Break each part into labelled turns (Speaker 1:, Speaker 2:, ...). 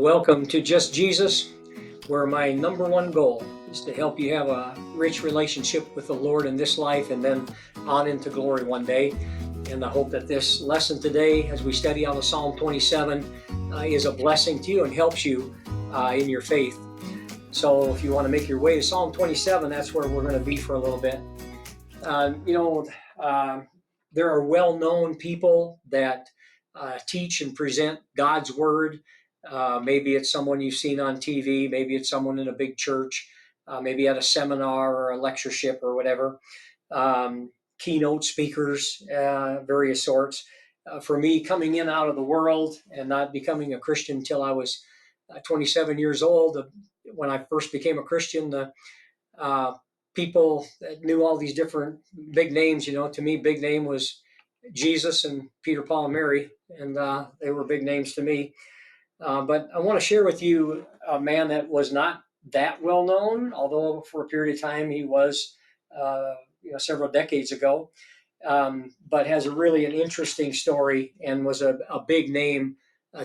Speaker 1: Welcome to Just Jesus, where my number one goal is to help you have a rich relationship with the Lord in this life and then on into glory one day. And I hope that this lesson today, as we study out of Psalm 27, is a blessing to you and helps you in your faith. So if you want to make your way to Psalm 27, that's where we're going to be for a little bit. There are well-known people that teach and present God's word. Maybe it's someone you've seen on TV. Maybe it's someone in a big church. Maybe at a seminar or a lectureship or whatever. Keynote speakers, various sorts. For me, coming in out of the world and not becoming a Christian until I was 27 years old, when I first became a Christian, the people that knew all these different big names. To me, big name was Jesus and Peter, Paul, and Mary, and they were big names to me. But I want to share with you a man that was not that well known, although for a period of time he was, several decades ago, but has really an interesting story and was a big name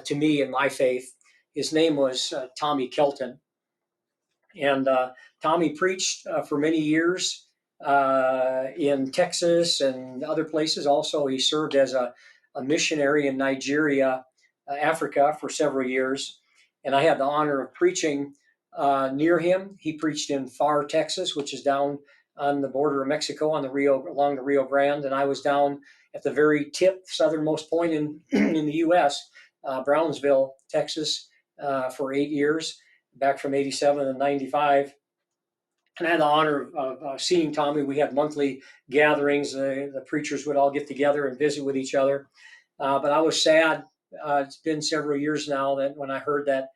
Speaker 1: to me in my faith. His name was Tommy Kelton. And Tommy preached for many years in Texas and other places. Also, he served as a missionary in Nigeria, Africa, for several years. And I had the honor of preaching near him. He preached in Far, Texas, which is down on the border of Mexico, along the Rio Grande. And I was down at the very tip, southernmost point in in the U.S., Brownsville, Texas, for 8 years, back from 87 to 95. And I had the honor of seeing Tommy. We had monthly gatherings. The preachers would all get together and visit with each other. But I was sad. It's been several years now that when I heard that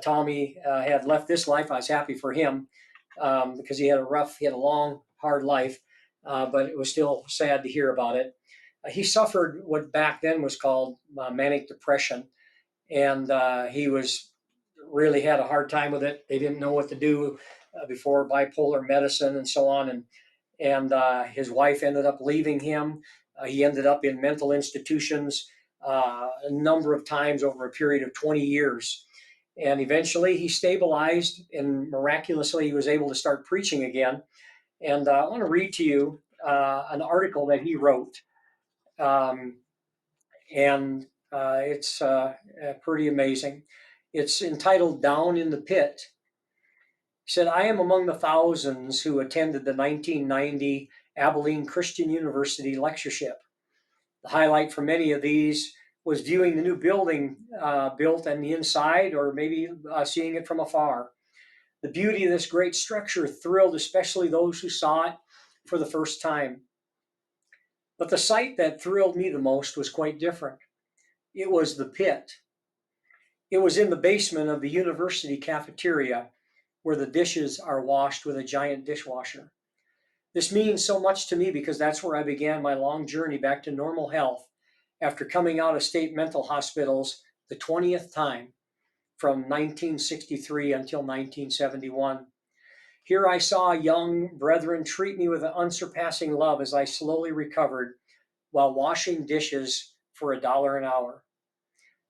Speaker 1: Tommy had left this life, I was happy for him because he had a long, hard life. But it was still sad to hear about it. He suffered what back then was called manic depression. And he really had a hard time with it. They didn't know what to do before bipolar medicine and so on. And his wife ended up leaving him. He ended up in mental institutions a number of times over a period of 20 years. And eventually he stabilized, and miraculously he was able to start preaching again. And I want to read to you an article that he wrote. It's pretty amazing. It's entitled Down in the Pit. He said, I am among the thousands who attended the 1990 Abilene Christian University lectureship. The highlight for many of these was viewing the new building built on the inside, or maybe seeing it from afar. The beauty of this great structure thrilled especially those who saw it for the first time. But the sight that thrilled me the most was quite different. It was the pit. It was in the basement of the university cafeteria, where the dishes are washed with a giant dishwasher. This means so much to me because that's where I began my long journey back to normal health after coming out of state mental hospitals the 20th time from 1963 until 1971. Here I saw young brethren treat me with an unsurpassing love as I slowly recovered while washing dishes for $1 an hour.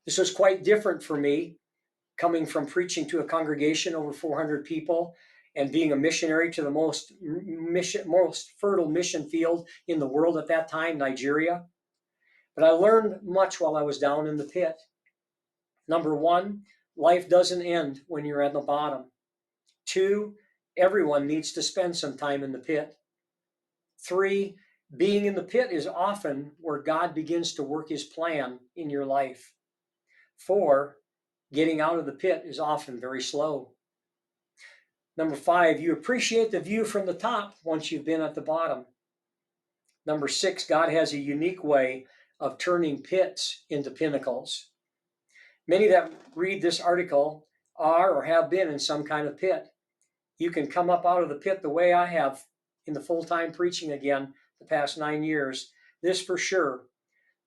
Speaker 1: This was quite different for me, coming from preaching to a congregation over 400 people and being a missionary to the most fertile mission field in the world at that time, Nigeria. But I learned much while I was down in the pit. Number one, life doesn't end when you're at the bottom. Two, everyone needs to spend some time in the pit. Three, being in the pit is often where God begins to work his plan in your life. Four, getting out of the pit is often very slow. Number five, you appreciate the view from the top once you've been at the bottom. Number six, God has a unique way of turning pits into pinnacles. Many that read this article are or have been in some kind of pit. You can come up out of the pit the way I have in the full-time preaching again the past 9 years. This for sure,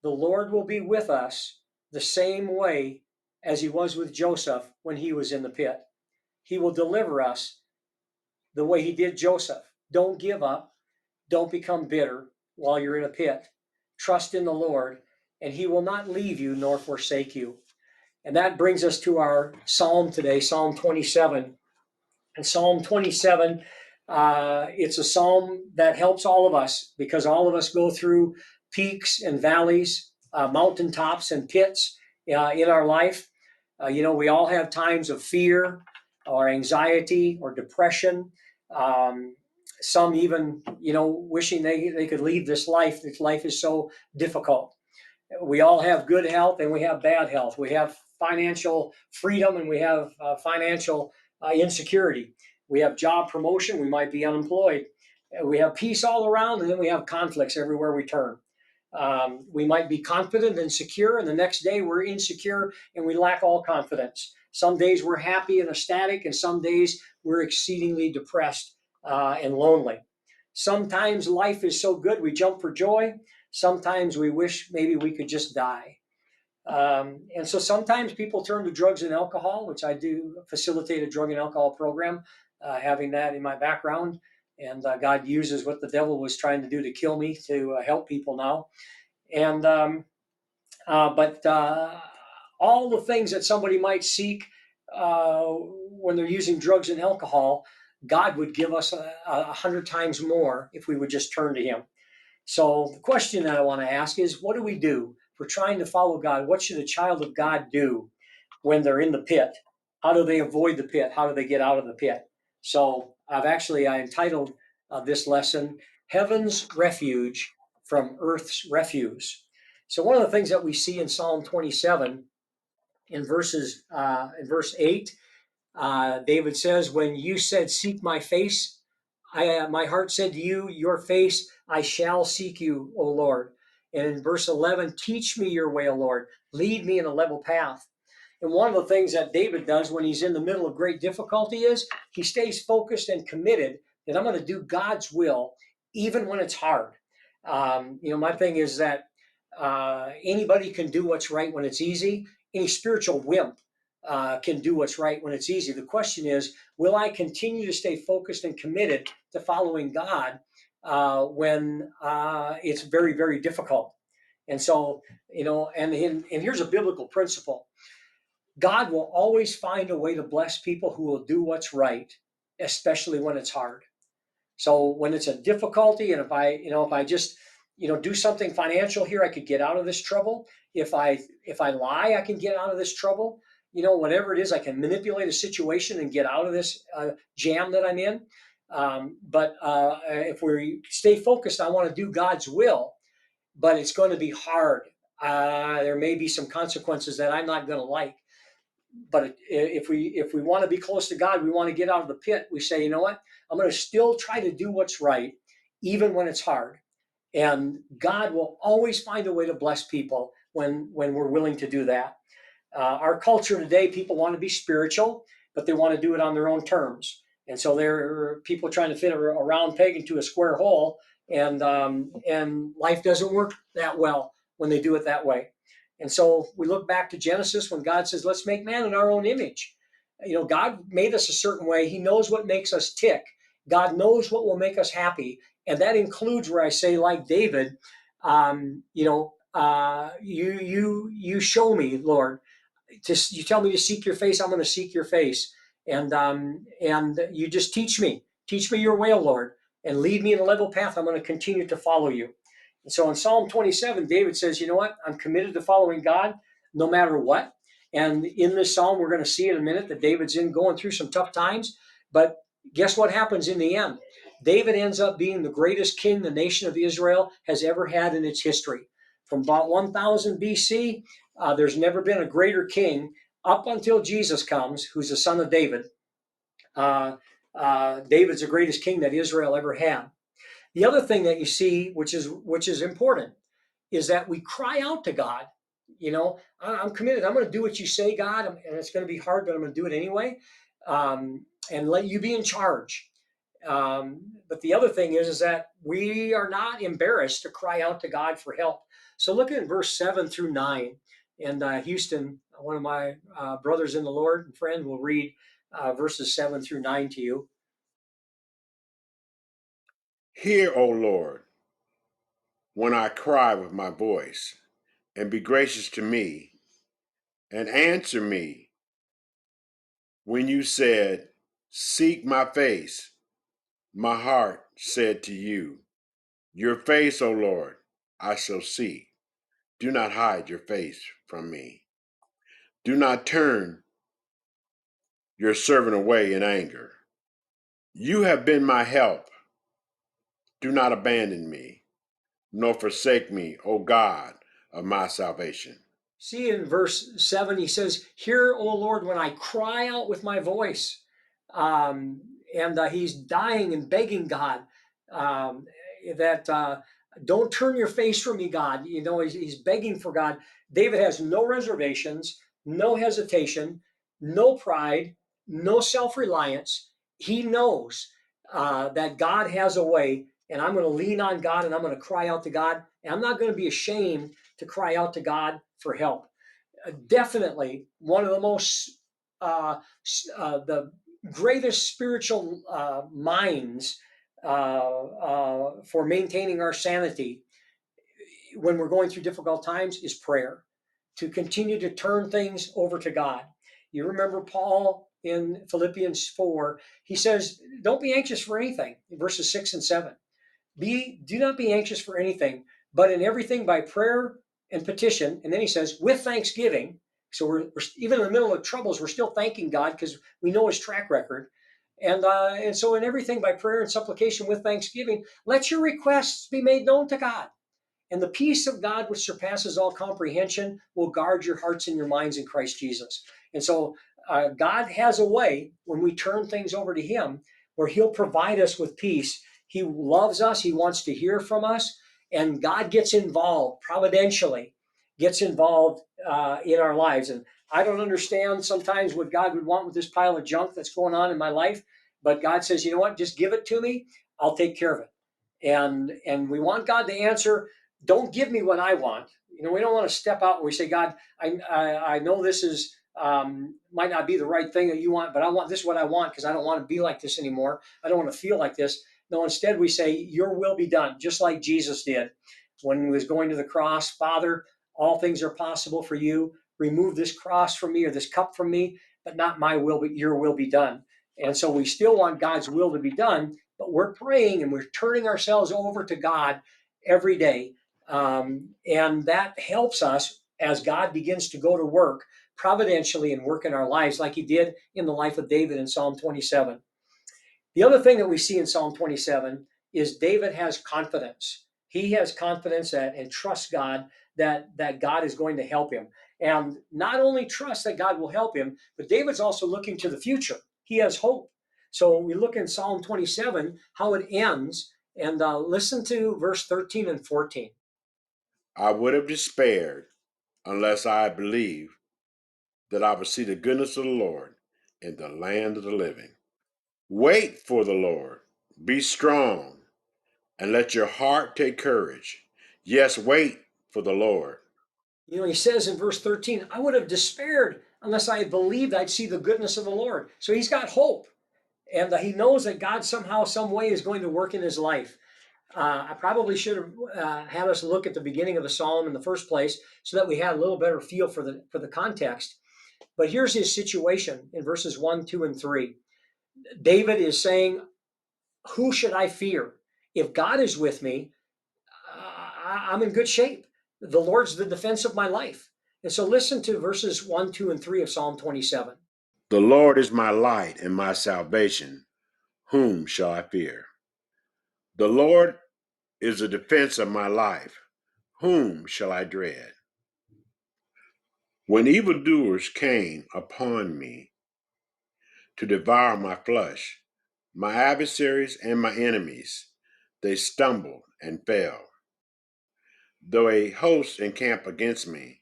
Speaker 1: the Lord will be with us the same way as he was with Joseph when he was in the pit. He will deliver us the way he did Joseph. Don't give up. Don't become bitter while you're in a pit. Trust in the Lord, and he will not leave you nor forsake you. And that brings us to our psalm today, Psalm 27. And Psalm 27, it's a psalm that helps all of us because all of us go through peaks and valleys, mountaintops and pits in our life. We all have times of fear or anxiety or depression. Um, some even, wishing they could leave this life. This life is so difficult. We all have good health and we have bad health. We have financial freedom and we have financial insecurity. We have job promotion. We might be unemployed. We have peace all around, and then we have conflicts everywhere we turn. We might be confident and secure, and the next day we're insecure and we lack all confidence. Some days we're happy and ecstatic, and some days we're exceedingly depressed and lonely. Sometimes life is so good we jump for joy. Sometimes we wish maybe we could just die. And so sometimes people turn to drugs and alcohol, which I do facilitate a drug and alcohol program, having that in my background. And God uses what the devil was trying to do to kill me to help people now. And but all the things that somebody might seek when they're using drugs and alcohol, God would give us 100 times more if we would just turn to Him. So the question that I want to ask is, what do we do? If we're trying to follow God, what should a child of God do when they're in the pit? How do they avoid the pit? How do they get out of the pit? So I entitled this lesson, Heaven's Refuge from Earth's Refuse. So one of the things that we see in Psalm 27 in verse 8, David says, when you said, seek my face, my heart said to you, your face I shall seek you, O Lord. And in verse 11, teach me your way, O Lord. Lead me in a level path. And one of the things that David does when he's in the middle of great difficulty is he stays focused and committed that I'm going to do God's will, even when it's hard. My thing is that anybody can do what's right when it's easy. Any spiritual wimp can do what's right when it's easy. The question is, will I continue to stay focused and committed to following God when it's very, very difficult? And so, and here's a biblical principle. God will always find a way to bless people who will do what's right, especially when it's hard. So when it's a difficulty, and if I just, do something financial here, I could get out of this trouble. If I lie, I can get out of this trouble. Whatever it is, I can manipulate a situation and get out of this jam that I'm in. But if we stay focused, I want to do God's will, but it's going to be hard. There may be some consequences that I'm not going to like. But if we want to be close to God, we want to get out of the pit. We say, you know what? I'm going to still try to do what's right, even when it's hard. And God will always find a way to bless people when we're willing to do that. Our culture today, people want to be spiritual, but they want to do it on their own terms. And so there are people trying to fit a round peg into a square hole, and life doesn't work that well when they do it that way. And so we look back to Genesis when God says, let's make man in our own image. God made us a certain way. He knows what makes us tick. God knows what will make us happy. And that includes where I say, like David, you show me, Lord. You tell me to seek your face, I'm going to seek your face. And you just teach me your way, O Lord, and lead me in a level path. I'm going to continue to follow you. And so in Psalm 27, David says, you know what? I'm committed to following God no matter what. And in this psalm, we're going to see in a minute that David's going through some tough times. But guess what happens in the end? David ends up being the greatest king the nation of Israel has ever had in its history. From about 1000 BC, there's never been a greater king up until Jesus comes, who's the son of David. David's the greatest king that Israel ever had. The other thing that you see, which is important, is that we cry out to God. I'm committed. I'm going to do what you say, God, and it's going to be hard, but I'm going to do it anyway, and let you be in charge. But the other thing is that we are not embarrassed to cry out to God for help. So look at verse 7 through 9. And Houston, one of my brothers in the Lord and friend, will read verses 7 through 9 to you.
Speaker 2: Hear, O Lord, when I cry with my voice, and be gracious to me. and answer me when you said, seek my face. My heart said to you, your face, O Lord, I shall seek. Do not hide your face from me. Do not turn your servant away in anger. You have been my help. Do not abandon me, nor forsake me, O God of my salvation.
Speaker 1: See, in verse 7, he says, hear, O Lord, when I cry out with my voice. And he's dying and begging God um, that don't turn your face from me, God. You know, he's begging for God. David has no reservations, no hesitation, no pride, no self reliance. He knows that God has a way, and I'm going to lean on God and I'm going to cry out to God. And I'm not going to be ashamed to cry out to God for help. Definitely one of the most, the greatest spiritual minds for maintaining our sanity when we're going through difficult times is prayer, to continue to turn things over to God. You remember Paul in Philippians 4, he says, don't be anxious for anything, in verses 6 and 7. Do not be anxious for anything, but in everything by prayer and petition. And then he says, with thanksgiving. So we're even in the middle of troubles, we're still thanking God because we know his track record. And so in everything by prayer and supplication with thanksgiving, let your requests be made known to God. And the peace of God, which surpasses all comprehension, will guard your hearts and your minds in Christ Jesus. And so God has a way when we turn things over to him where he'll provide us with peace. He loves us. He wants to hear from us. And God gets involved providentially, gets involved in our lives. And I don't understand sometimes what God would want with this pile of junk that's going on in my life. But God says, you know what? Just give it to me. I'll take care of it. And we want God to answer. Don't give me what I want. You know, we don't want to step out and we say, God, I know this is might not be the right thing that you want, but I want this is what I want because I don't want to be like this anymore. I don't want to feel like this. No, instead we say, your will be done, just like Jesus did when he was going to the cross. Father, all things are possible for you. Remove this cross from me or this cup from me, but not my will, but your will be done. And so we still want God's will to be done, but we're praying and we're turning ourselves over to God every day. And that helps us as God begins to go to work providentially and work in our lives like he did in the life of David in Psalm 27. The other thing that we see in Psalm 27 is David has confidence. He has confidence and trusts God that God is going to help him. And not only trust that God will help him, but David's also looking to the future. He has hope. So we look in Psalm 27, how it ends, and listen to verse 13 and 14.
Speaker 2: I would have despaired unless I had believed that I would see the goodness of the Lord in the land of the living. Wait for the Lord. Be strong and let your heart take courage. Yes, wait for the Lord.
Speaker 1: You know, he says in verse 13, I would have despaired unless I had believed I'd see the goodness of the Lord. So he's got hope. And he knows that God somehow, some way is going to work in his life. I probably should have had us look at the beginning of the psalm in the first place so that we had a little better feel for the context. But here's his situation in verses 1, 2, and 3. David is saying, who should I fear? If God is with me, I'm in good shape. The Lord's the defense of my life. And so listen to verses 1, 2, and 3 of Psalm 27.
Speaker 2: The Lord is my light and my salvation. Whom shall I fear? The Lord is the defense of my life. Whom shall I dread? When evildoers came upon me to devour my flesh, my adversaries and my enemies, they stumbled and fell. Though a host encamp against me,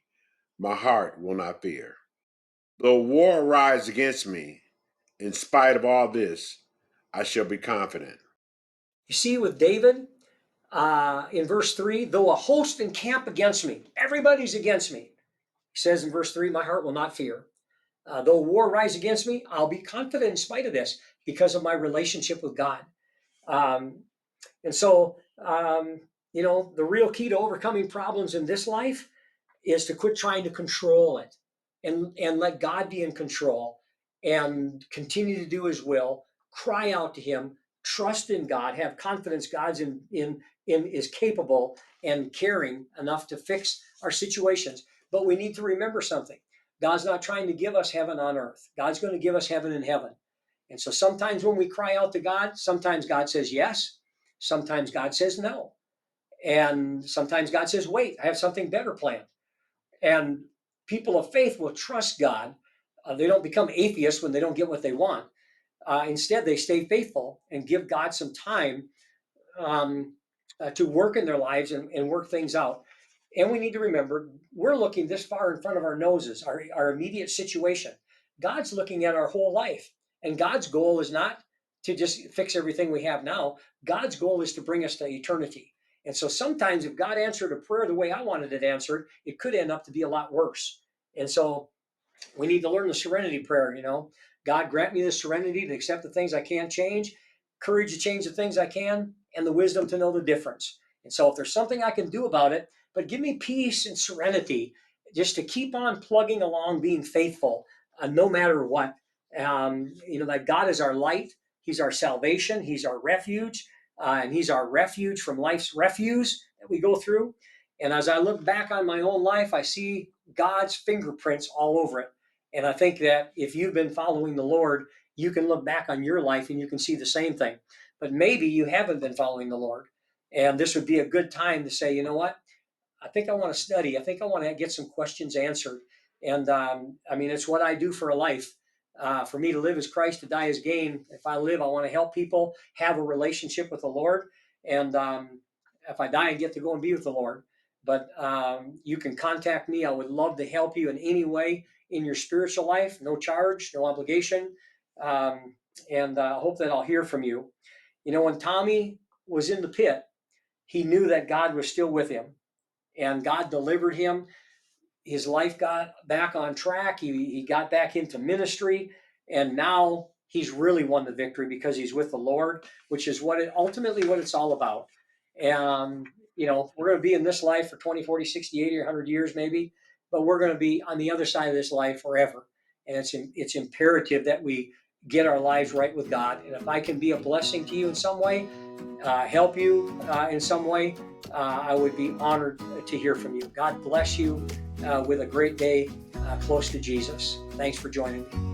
Speaker 2: my heart will not fear. Though war arise against me, in spite of all this, I shall be confident.
Speaker 1: You see, with David, in verse 3, though a host encamp against me, everybody's against me. He says in verse 3, my heart will not fear. Though war rise against me, I'll be confident in spite of this because of my relationship with God. Um, and so, you know, the real key to overcoming problems in this life is to quit trying to control it and let God be in control and continue to do his will, cry out to him, trust in God, have confidence God's in is capable and caring enough to fix our situations. But we need to remember something. God's not trying to give us heaven on earth. God's going to give us heaven in heaven. And so sometimes when we cry out to God, sometimes God says yes, sometimes God says no. And sometimes God says, wait, I have something better planned. And people of faith will trust God. They don't become atheists when they don't get what they want. Instead, they stay faithful and give God some time um, to work in their lives and work things out. And we need to remember, we're looking this far in front of our noses, our immediate situation. God's looking at our whole life. And God's goal is not to just fix everything we have now. God's goal is to bring us to eternity. And so sometimes if God answered a prayer the way I wanted it answered, it could end up to be a lot worse. And so we need to learn the serenity prayer. God, grant me the serenity to accept the things I can't change, courage to change the things I can, and the wisdom to know the difference. And so if there's something I can do about it, but give me peace and serenity just to keep on plugging along, being faithful, no matter what. That God is our light, he's our salvation, he's our refuge, and he's our refuge from life's refuse that we go through. And as I look back on my own life, I see God's fingerprints all over it. And I think that if you've been following the Lord, you can look back on your life and you can see the same thing. But maybe you haven't been following the Lord. And this would be a good time to say, you know what? I think I want to study. I think I want to get some questions answered. And it's what I do for a life. For me to live as Christ, to die as gain. If I live, I want to help people have a relationship with the Lord. And if I die, I get to go and be with the Lord. But you can contact me. I would love to help you in any way in your spiritual life. No charge, no obligation. And I hope that I'll hear from you. When Tommy was in the pit, he knew that God was still with him and God delivered him. His life got back on track. He got back into ministry, and now he's really won the victory because he's with the Lord, which is ultimately what it's all about. And we're going to be in this life for 20, 40, 60, 80, or 100 years maybe, but we're going to be on the other side of this life forever. And it's imperative that we get our lives right with God. And if I can be a blessing to you in some way, help you in some way, I would be honored to hear from you. God bless you with a great day close to Jesus. Thanks for joining me.